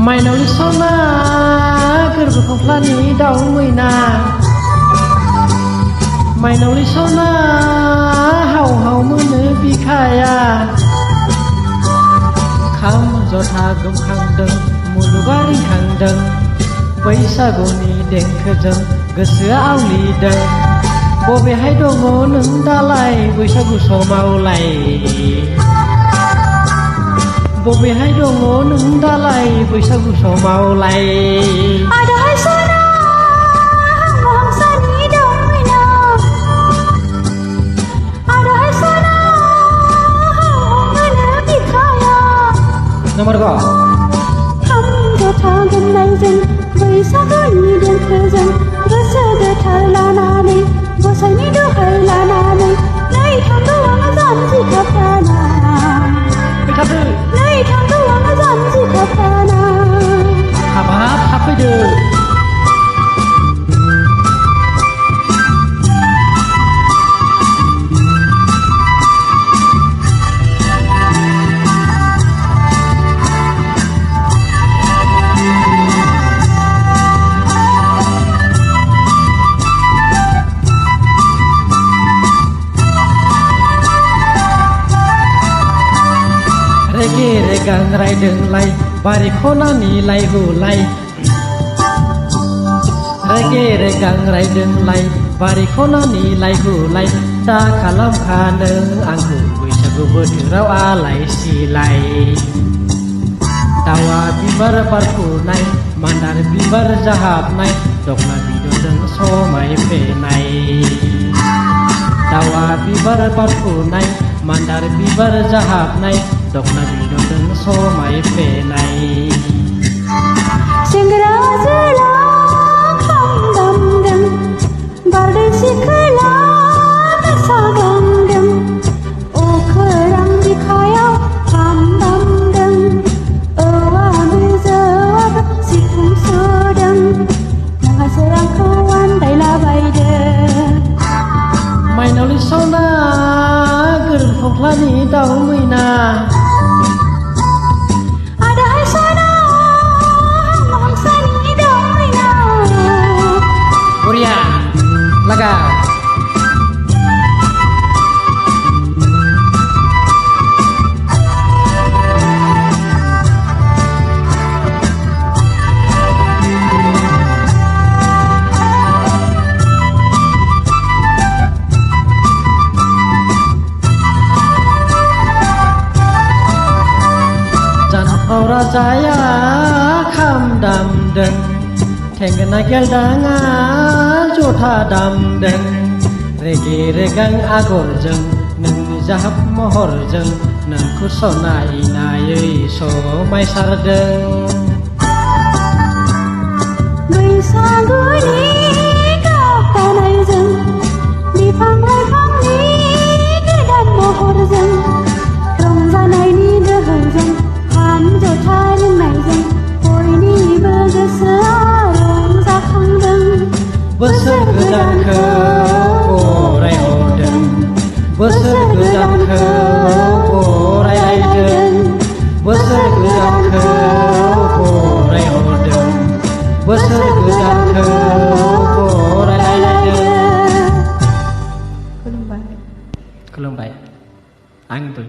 माइनाव लिसना गोरबो खंख्लानि दाउ मैना माइनाव लिसना हाव हाव मोनो बिखाया खाम जथा गोमखांदों मुलुगा रिंखांदों बैसागुनि देंखोजों गोसोआ आवलिदों बबेहाय दङ नों दालाय बैसागु समावलाय बबेहाय दङ नों दालाय बैसागु समावलाय nomor go खाम जथा गोमनायजों बैसागुनि देंखोजों गोसो गोथार लानानै गसाइनि दहाय लानानै नै थांगौ आङो जानजि खाफ्राना नै थांगौ आङो जानजि खाफ्राना हाबाब हाबफैदो रेगे रेगां रायदोंलाय बारि खनानि लाइहुलाय रेगे रेगां रायदोंलाय बारि खनानि लाइहुलाय दा खालामखानो आंखौ बैसागु बोथोराव आलाय सिलाय दावा बिबार बारफुनाय मान्दार बिबार जाहाबनाय दखना बिदनजों समायफ्लेनाय दावा बिबार बारफुनाय मान्दार बिबार जाहाबनाय दखना बिदनजों समायफ्लेनाय सेंग्रा जोला खाम दामदों बारदै सिख्ला मोसाग्लांदों अखोरां बिखायाव खाम दामदों औवा बिजौआव सिफुं सुदों नोंहासो आंखौ आन्दायलाबायदों माइनाव लिसना गोरबो खंख्लानि दाउ मैना Korea laga Jangan rajaya kham damdeng Tenggena geldanga jota damdeng Rege regang agorjeng Nोंनि जाहाब महरजों नोंखौ समायनायै समायसारदों बैसागुनि गाबगानायजों बिफां लाइफांनि गोदान महरजों रंजानायनि दोहौजों खाम जथा रिंनायजों बयनिबो गोसोआ रंजाखांदों बोसोर गोदानखौ बरायहरदों बोसोर गोदानखौ बरायलायदों बोसोर गोदानखौ बरायहरदों बोसोर गोदानखौ बरायलायदों खुलुमबाय खुलुमबाय आंबो